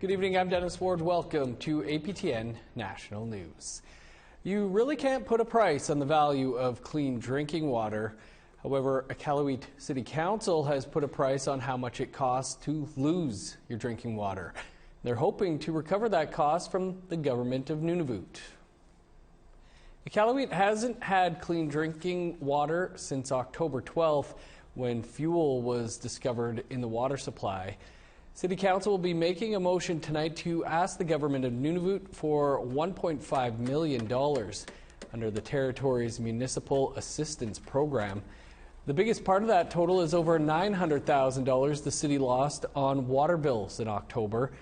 Good evening, I'm Dennis Ward. Welcome to APTN National News. You really can't put a price on the value of clean drinking water. However, Iqaluit City Council has put a price on how much it costs to lose your drinking water. They're hoping to recover that cost from the government of Nunavut. Iqaluit hasn't had clean drinking water since October 12th, when fuel was discovered in the water supply. City Council will be making a motion tonight to ask the government of Nunavut for $1.5 million under the territory's Municipal Assistance Program. The biggest part of that total is over $900,000 the city lost on water bills in October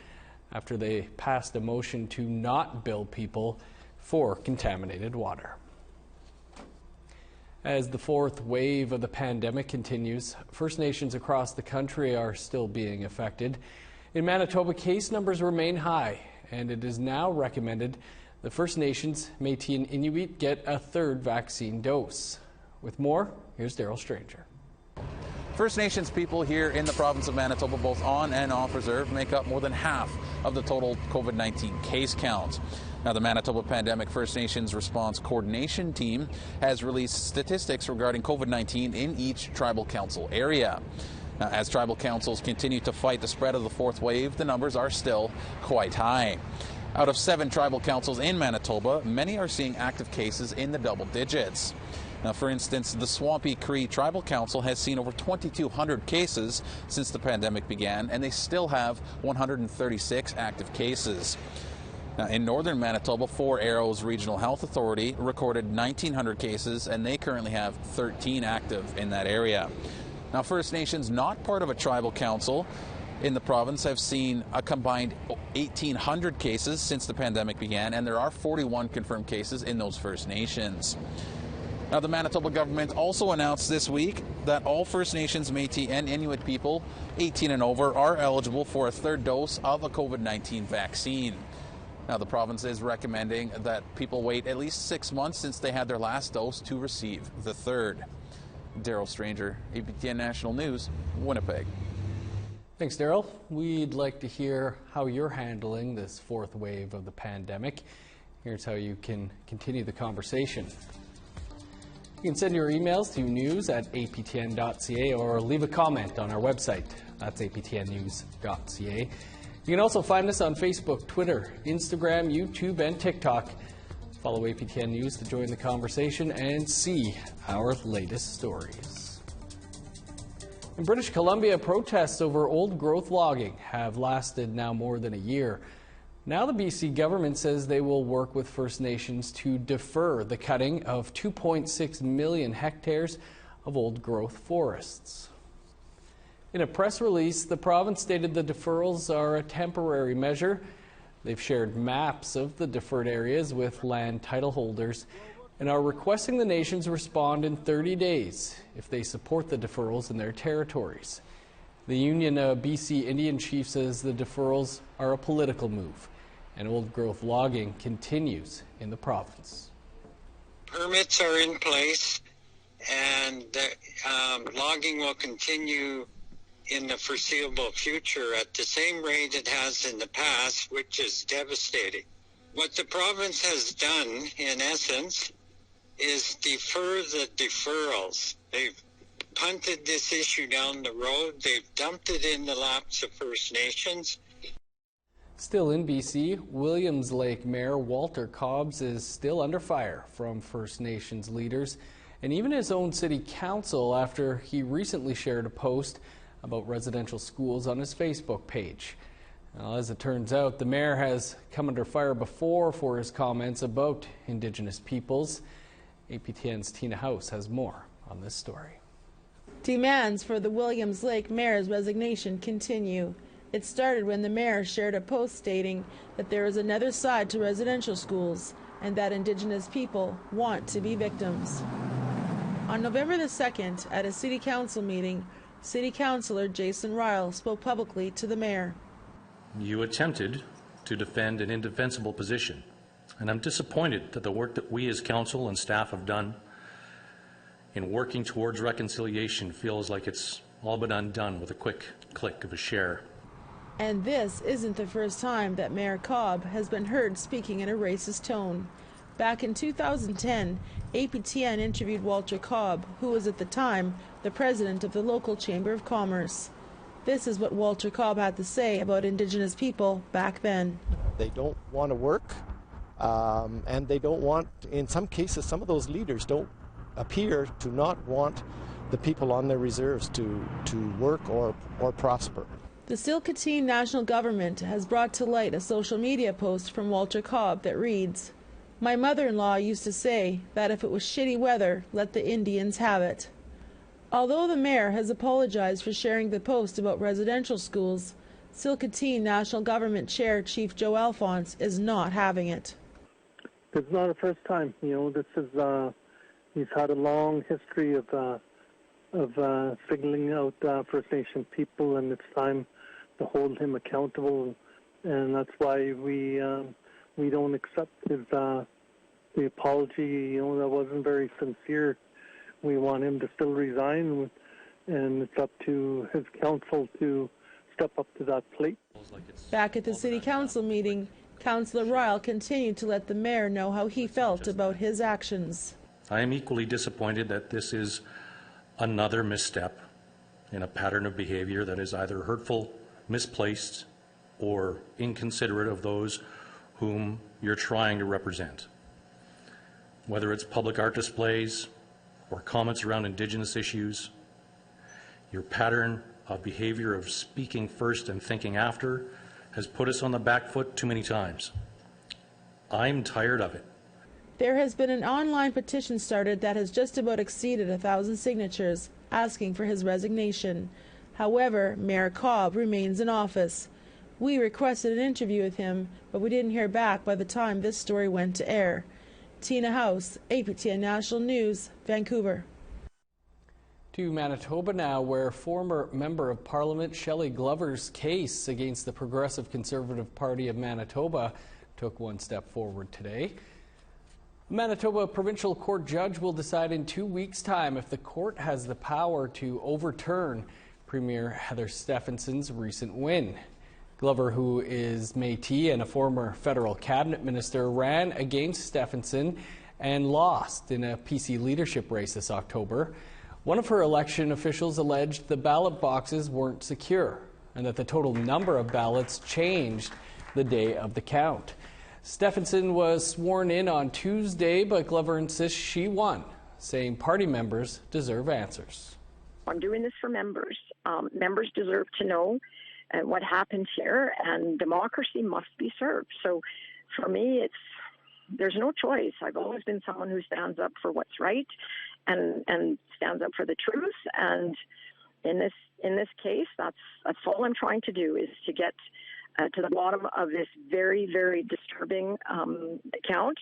after they passed a motion to not bill people for contaminated water. As the fourth wave of the pandemic continues, First Nations across the country are still being affected. In Manitoba, case numbers remain high, and it is now recommended the First Nations, Métis and Inuit get a third vaccine dose. With more, here's Daryl Stranger. First Nations people here in the province of Manitoba, both on and off reserve, make up more than half of the total COVID-19 case count. Now, the Manitoba Pandemic First Nations Response Coordination Team has released statistics regarding COVID-19 in each tribal council area. Now, as tribal councils continue to fight the spread of the fourth wave, the numbers are still quite high. Out of 7 tribal councils in Manitoba, many are seeing active cases in the double digits. Now, for instance, the Swampy Cree Tribal Council has seen over 2,200 cases since the pandemic began, and they still have 136 active cases. Now, in northern Manitoba, Four Arrows Regional Health Authority recorded 1,900 cases, and they currently have 13 active in that area. Now, First Nations not part of a tribal council in the province have seen a combined 1,800 cases since the pandemic began, and there are 41 confirmed cases in those First Nations. Now, the Manitoba government also announced this week that all First Nations, Métis and Inuit people 18 and over are eligible for a third dose of a COVID-19 vaccine. Now, the province is recommending that people wait at least 6 months since they had their last dose to receive the third. Daryl Stranger, APTN National News, Winnipeg. Thanks, Daryl. We'd like to hear how you're handling this fourth wave of the pandemic. Here's how you can continue the conversation. You can send your emails to news@aptn.ca or leave a comment on our website. That's aptnnews.ca. You can also find us on Facebook, Twitter, Instagram, YouTube, and TikTok. Follow APTN News to join the conversation and see our latest stories. In British Columbia, protests over old-growth logging have lasted now more than a year. Now the BC government says they will work with First Nations to defer the cutting of 2.6 million hectares of old-growth forests. In a press release, the province stated the deferrals are a temporary measure. They've shared maps of the deferred areas with land title holders and are requesting the nations respond in 30 days if they support the deferrals in their territories. The Union of BC Indian Chiefs says the deferrals are a political move, and old-growth logging continues in the province. Permits are in place, and logging will continue in the foreseeable future at the same rate it has in the past, which is devastating. What the province has done, in essence, is defer the deferrals. They've punted this issue down the road. They've dumped it in the laps of First Nations. Still in BC, Williams Lake Mayor Walter Cobbs is still under fire from First Nations leaders and even his own city council after he recently shared a post about residential schools on his Facebook page. Now, as it turns out, the mayor has come under fire before for his comments about Indigenous peoples. APTN's Tina House has more on this story. Demands for the Williams Lake mayor's resignation continue. It started when the mayor shared a post stating that there is another side to residential schools and that Indigenous people want to be victims. On November the 2nd, at a city council meeting, City Councillor Jason Ryle spoke publicly to the mayor. You attempted to defend an indefensible position, and I'm disappointed that the work that we as council and staff have done in working towards reconciliation feels like it's all but undone with a quick click of a share. And this isn't the first time that Mayor Cobb has been heard speaking in a racist tone. Back in 2010, APTN interviewed Walter Cobb, who was at the time the president of the local Chamber of Commerce. This is what Walter Cobb had to say about Indigenous people back then. They don't want to work, and they don't want, in some cases, some of those leaders don't appear to not want the people on their reserves to work or prosper. The Iqaluit national government has brought to light a social media post from Walter Cobb that reads, "My mother-in-law used to say that if it was shitty weather, let the Indians have it." Although the mayor has apologized for sharing the post about residential schools, Iqaluit National Government Chair Chief Joe Alphonse is not having it. It's not the first time. This is he's had a long history of singling out First Nation people, and it's time to hold him accountable. And that's why we don't accept his the apology. That wasn't very sincere. We want him to still resign, and it's up to his council to step up to that plate. Back at the City Council meeting, Councillor Ryle continued to let the mayor know how he felt about his actions. I am equally disappointed that this is another misstep in a pattern of behavior that is either hurtful, misplaced, or inconsiderate of those whom you're trying to represent. Whether it's public art displays or comments around Indigenous issues, your pattern of behavior of speaking first and thinking after has put us on the back foot too many times. I'm tired of it. There has been an online petition started that has just about exceeded 1,000 signatures asking for his resignation. However, Mayor Cobb remains in office. We requested an interview with him, but we didn't hear back by the time this story went to air. Tina House, APTN National News, Vancouver. To Manitoba now, where former Member of Parliament Shelley Glover's case against the Progressive Conservative Party of Manitoba took one step forward today. A Manitoba provincial court judge will decide in 2 weeks' time if the court has the power to overturn Premier Heather Stefanson's recent win. Glover, who is Métis and a former federal cabinet minister, ran against Stefanson and lost in a PC leadership race this October. One of her election officials alleged the ballot boxes weren't secure and that the total number of ballots changed the day of the count. Stefanson was sworn in on Tuesday, but Glover insists she won, saying party members deserve answers. I'm doing this for members. Members deserve to know what happened here, and democracy must be served. So for me, there's no choice. I've always been someone who stands up for what's right and stands up for the truth. And in this case, that's all I'm trying to do, is to get to the bottom of this very, very disturbing count.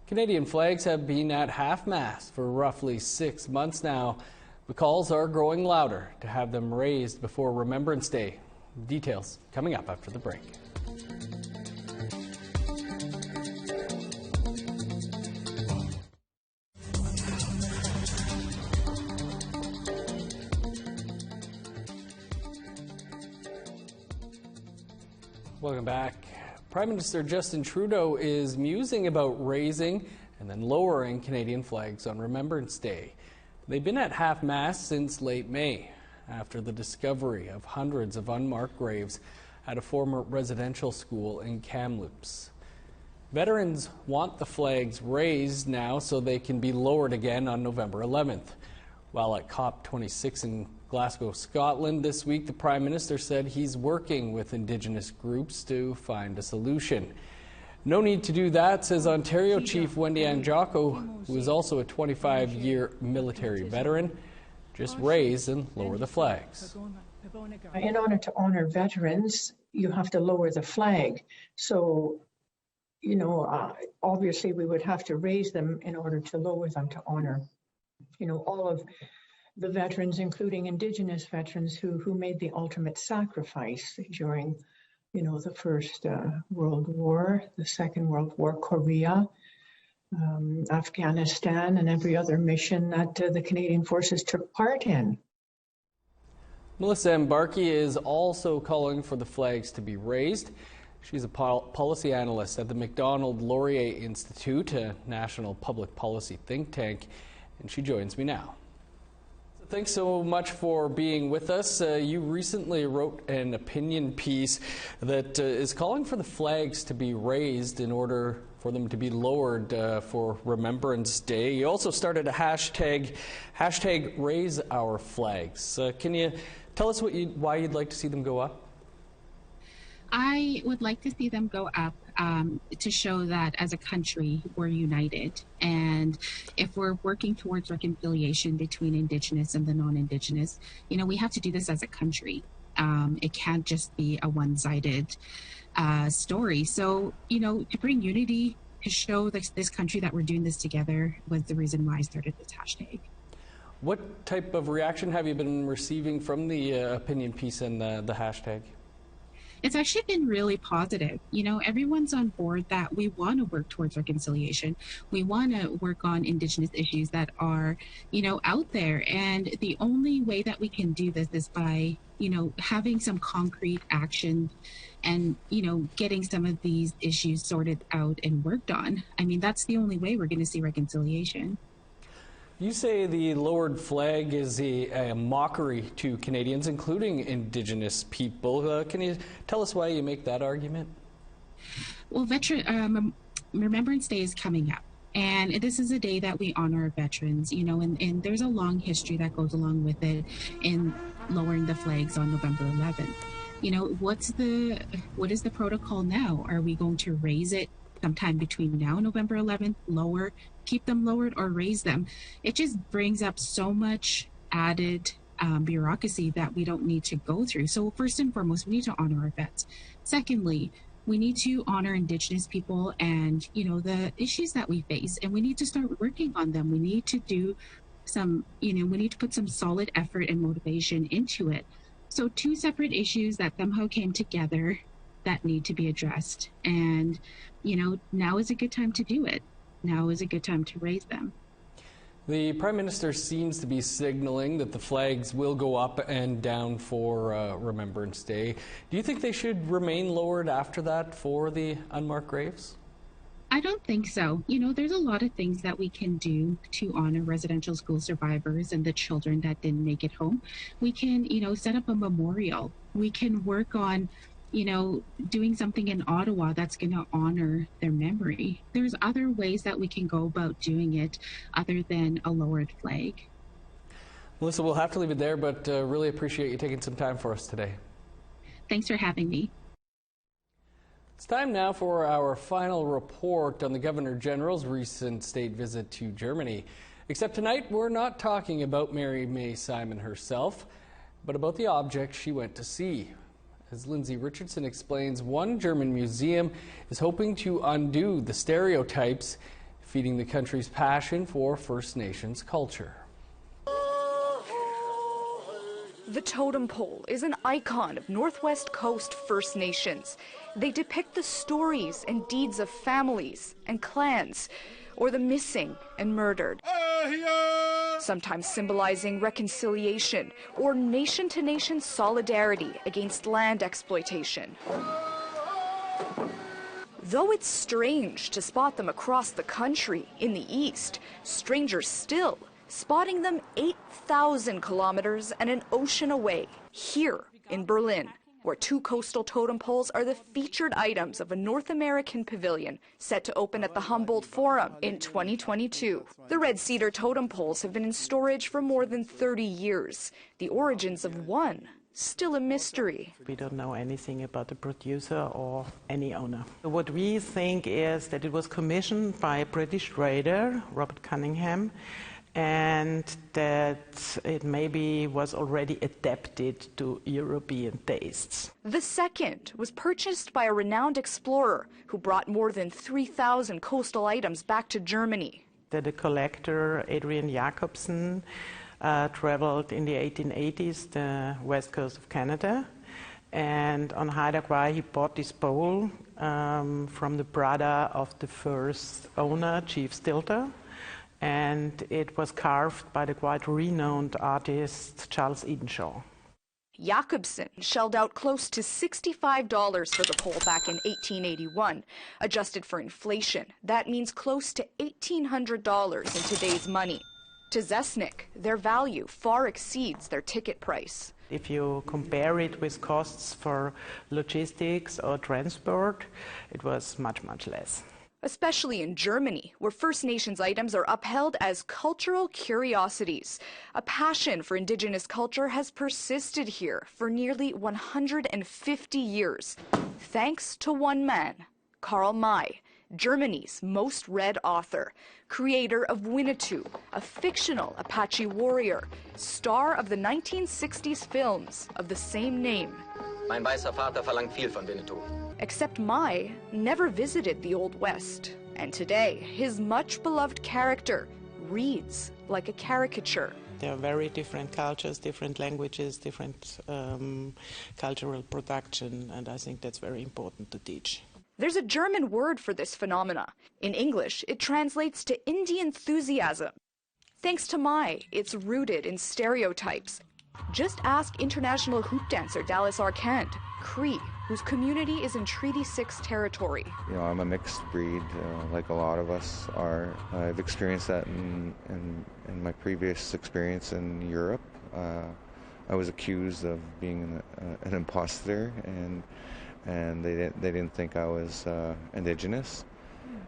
Canadian flags have been at half-mast for roughly 6 months now. The calls are growing louder to have them raised before Remembrance Day. Details coming up after the break. Welcome back. Prime Minister Justin Trudeau is musing about raising and then lowering Canadian flags on Remembrance Day. They've been at half-mast since late May, after the discovery of hundreds of unmarked graves at a former residential school in Kamloops. Veterans want the flags raised now so they can be lowered again on November 11th. While at COP26 in Glasgow, Scotland this week, the Prime Minister said he's working with Indigenous groups to find a solution. No need to do that, says Ontario Chief Wendy Ann Jocko, who is also a 25-year military veteran. Just raise and lower the flags. In order to honor veterans, you have to lower the flag. So, obviously we would have to raise them in order to lower them to honor, all of the veterans, including Indigenous veterans who made the ultimate sacrifice during the First World War, the Second World War, Korea, Afghanistan, and every other mission that the Canadian Forces took part in. Melissa Mbarki is also calling for the flags to be raised. She's a policy analyst at the Macdonald-Laurier Institute, a national public policy think tank, and she joins me now. Thanks so much for being with us. You recently wrote an opinion piece that is calling for the flags to be raised in order for them to be lowered for Remembrance Day. You also started a hashtag Raise Our Flags. Can you tell us why you'd like to see them go up? I would like to see them go up to show that as a country we're united, and if we're working towards reconciliation between Indigenous and the non-Indigenous, we have to do this as a country. It can't just be a one-sided story. So, to bring unity, to show this country that we're doing this together was the reason why I started this hashtag. What type of reaction have you been receiving from the opinion piece and the hashtag? It's actually been really positive. Everyone's on board that we want to work towards reconciliation. We want to work on Indigenous issues that are, out there. And the only way that we can do this is by, having some concrete action and, getting some of these issues sorted out and worked on. I mean, that's the only way we're going to see reconciliation. You say the lowered flag is a mockery to Canadians, including Indigenous people. Can you tell us why you make that argument? Well, Remembrance Day is coming up, and this is a day that we honor our veterans, and there's a long history that goes along with it in lowering the flags on November 11th. What is the protocol now? Are we going to raise it sometime between now and November 11th, keep them lowered, or raise them? It just brings up so much added bureaucracy that we don't need to go through. So first and foremost, we need to honor our vets. Secondly, we need to honor Indigenous people and, the issues that we face, and we need to start working on them. We need to do some, we need to put some solid effort and motivation into it. So two separate issues that somehow came together that need to be addressed. And, now is a good time to do it. Now is a good time to raise them. The Prime Minister seems to be signaling that the flags will go up and down for Remembrance Day. Do you think they should remain lowered after that for the unmarked graves? I don't think so. There's a lot of things that we can do to honor residential school survivors and the children that didn't make it home. We can, set up a memorial. We can work on doing something in Ottawa that's going to honor their memory. There's other ways that we can go about doing it other than a lowered flag. Melissa, we'll have to leave it there, but really appreciate you taking some time for us today. Thanks for having me. It's time now for our final report on the Governor General's recent state visit to Germany. Except tonight, we're not talking about Mary May Simon herself, but about the object she went to see. As Lindsay Richardson explains, one German museum is hoping to undo the stereotypes, feeding the country's passion for First Nations culture. The totem pole is an icon of Northwest Coast First Nations. They depict the stories and deeds of families and clans, or the missing and murdered, sometimes symbolizing reconciliation or nation-to-nation solidarity against land exploitation. Though it's strange to spot them across the country in the east, stranger still spotting them 8,000 kilometers and an ocean away, here in Berlin, where two coastal totem poles are the featured items of a North American pavilion set to open at the Humboldt Forum in 2022. The red cedar totem poles have been in storage for more than 30 years. The origins of one still a mystery. We don't know anything about the producer or any owner. What we think is that it was commissioned by a British trader, Robert Cunningham, and that it maybe was already adapted to European tastes. The second was purchased by a renowned explorer who brought more than 3,000 coastal items back to Germany. The collector, Adrian Jacobsen, traveled in the 1880s the west coast of Canada, and on Haida Gwaii he bought this bowl from the brother of the first owner, Chief Stilter. And it was carved by the quite renowned artist Charles Edenshaw. Jakobsen shelled out close to $65 for the pole back in 1881. Adjusted for inflation, that means close to $1,800 in today's money. To Zesnik, their value far exceeds their ticket price. If you compare it with costs for logistics or transport, it was much, much less. Especially in Germany, where First Nations items are upheld as cultural curiosities. A passion for Indigenous culture has persisted here for nearly 150 years, thanks to one man, Karl May, Germany's most read author, creator of Winnetou, a fictional Apache warrior, star of the 1960s films of the same name. Mein weißer Vater verlangt viel von Winnetou. Except Mai never visited the Old West, and today his much-beloved character reads like a caricature. There are very different cultures, different languages, different cultural production, and I think that's very important to teach. There's a German word for this phenomena. In English, it translates to indie enthusiasm. Thanks to Mai, it's rooted in stereotypes. Just ask international hoop dancer Dallas Arcand, Cree, whose community is in Treaty 6 territory. You know, I'm a mixed breed, like a lot of us are. I've experienced that in my previous experience in Europe. I was accused of being an imposter, and they didn't think I was Indigenous,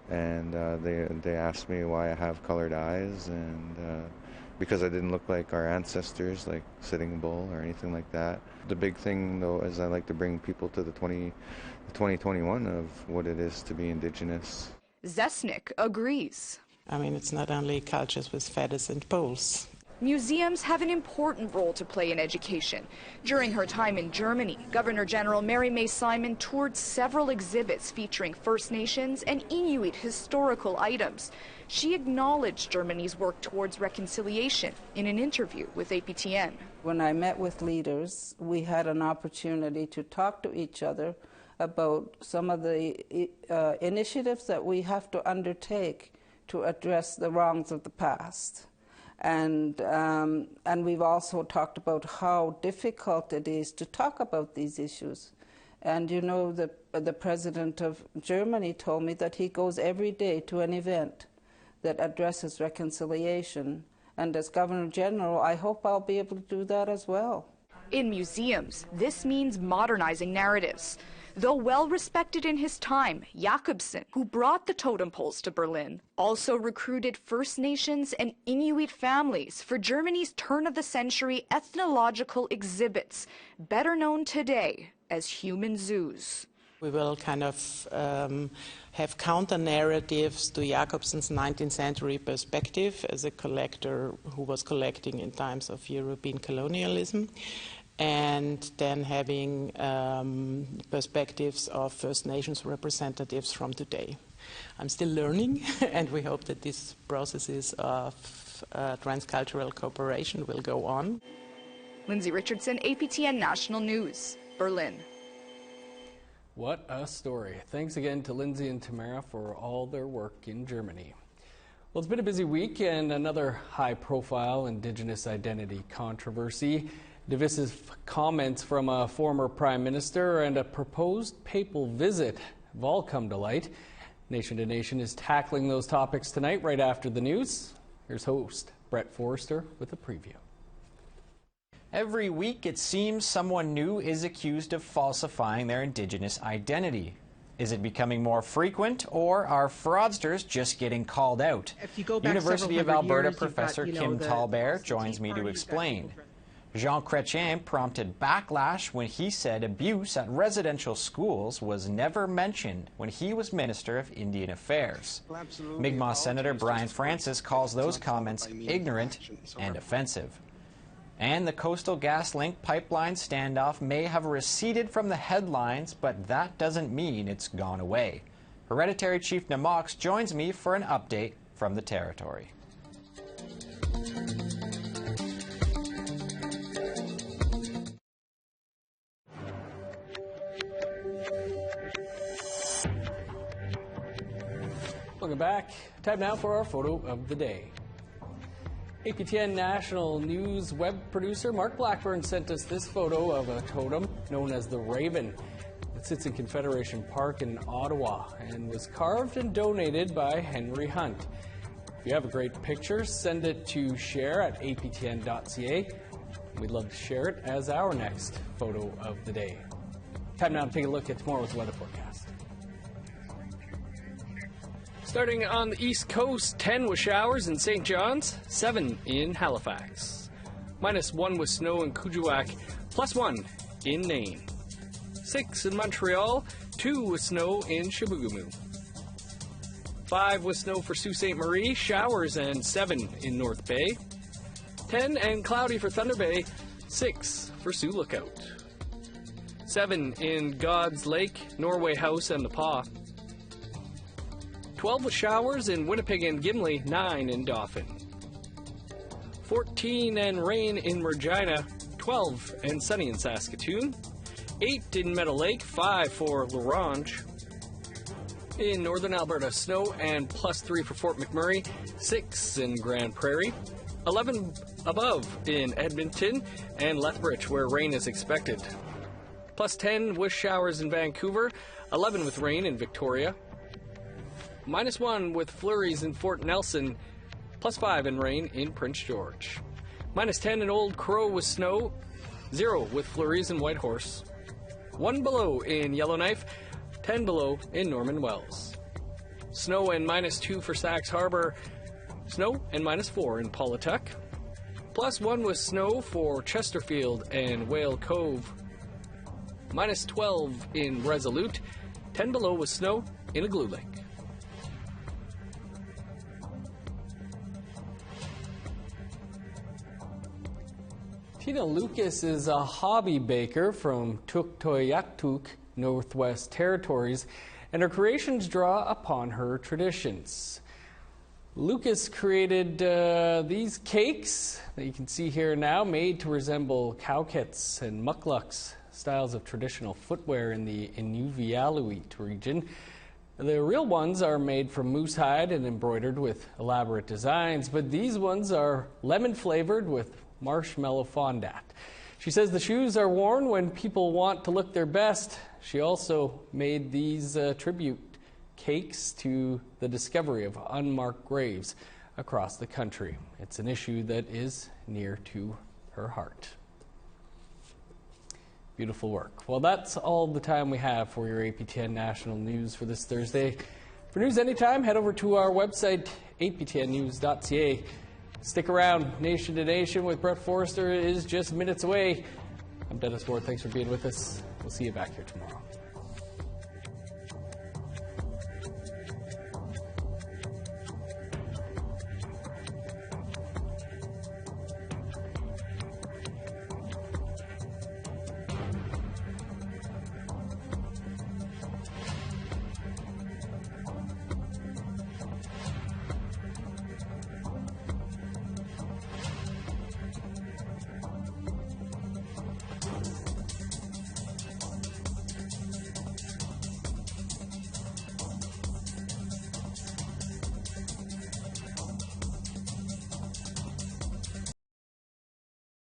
and they asked me why I have colored eyes, and because I didn't look like our ancestors, like Sitting Bull or anything like that. The big thing, though, is I like to bring people to the 2021 of what it is to be Indigenous. Zesnik agrees. I mean, it's not only cultures with feathers and poles. Museums have an important role to play in education. During her time in Germany, Governor General Mary May Simon toured several exhibits featuring First Nations and Inuit historical items. She acknowledged Germany's work towards reconciliation in an interview with APTN. When I met with leaders, we had an opportunity to talk to each other about some of the initiatives that we have to undertake to address the wrongs of the past. And we've also talked about how difficult it is to talk about these issues. And you know, the president of Germany told me that he goes every day to an event that addresses reconciliation. And as Governor General, I hope I'll be able to do that as well. In museums, this means modernizing narratives. Though well respected in his time, Jakobsen, who brought the totem poles to Berlin, also recruited First Nations and Inuit families for Germany's turn-of-the-century ethnological exhibits, better known today as human zoos. We will kind of have counter-narratives to Jakobsen's 19th century perspective as a collector who was collecting in times of European colonialism, and then having perspectives of First Nations representatives from today. I'm still learning, and we hope that these processes of transcultural cooperation will go on. Lindsay Richardson, APTN National News, Berlin. What a story. Thanks again to Lindsay and Tamara for all their work in Germany. Well, it's been a busy week and another high-profile Indigenous identity controversy. Divisive comments from a former Prime Minister and a proposed papal visit have all come to light. Nation to Nation is tackling those topics tonight right after the news. Here's host Brett Forrester with a preview. Every week, it seems someone new is accused of falsifying their Indigenous identity. Is it becoming more frequent, or are fraudsters just getting called out? University of Alberta professor Kim Tallbear joins me to explain. Jean Chrétien prompted backlash when he said abuse at residential schools was never mentioned when he was Minister of Indian Affairs. Mi'kmaq Senator Brian Francis calls those comments ignorant and offensive. And the Coastal GasLink pipeline standoff may have receded from the headlines, but that doesn't mean it's gone away. Hereditary Chief Na'Moks joins me for an update from the territory. Welcome back. Time now for our photo of the day. APTN National News web producer Mark Blackburn sent us this photo of a totem known as the Raven. It sits in Confederation Park in Ottawa and was carved and donated by Henry Hunt. If you have a great picture, send it to share@aptn.ca. We'd love to share it as our next photo of the day. Time now to take a look at tomorrow's weather forecast. Starting on the East Coast, 10 with showers in St. John's, 7 in Halifax. -1 with snow in Kuujjuaq, +1 in Nain. 6 in Montreal, 2 with snow in Chibougamau. 5 with snow for Sault Ste. Marie, showers and 7 in North Bay. 10 and cloudy for Thunder Bay, 6 for Sioux Lookout. 7 in God's Lake, Norway House and the Paw. 12 with showers in Winnipeg and Gimli, 9 in Dauphin. 14 and rain in Regina, 12 and sunny in Saskatoon. 8 in Meadow Lake, 5 for La Ronge. In northern Alberta, snow and +3 for Fort McMurray, 6 in Grand Prairie. 11 above in Edmonton and Lethbridge, where rain is expected. +10 with showers in Vancouver, 11 with rain in Victoria. -1 with flurries in Fort Nelson, +5 in rain in Prince George. -10 in Old Crow with snow, 0 with flurries in Whitehorse. 1 below in Yellowknife, 10 below in Norman Wells. Snow and -2 for Sax Harbor, snow and -4 in Paulatuck. +1 with snow for Chesterfield and Whale Cove. -12 in Resolute, 10 below with snow in Iqaluit. Tina Lucas is a hobby baker from Tuktoyaktuk, Northwest Territories, and her creations draw upon her traditions. Lucas created these cakes that you can see here now, made to resemble cowkits and mukluks, styles of traditional footwear in the Iqaluit region. The real ones are made from moose hide and embroidered with elaborate designs, but these ones are lemon flavored with marshmallow fondant. She says the shoes are worn when people want to look their best. She also made these tribute cakes to the discovery of unmarked graves across the country. It's an issue that is near to her heart. Beautiful work. Well, that's all the time we have for your APTN National News for this Thursday. For news anytime, head over to our website, aptnnews.ca. Stick around. Nation to Nation with Brett Forrester is just minutes away. I'm Dennis Ward. Thanks for being with us. We'll see you back here tomorrow.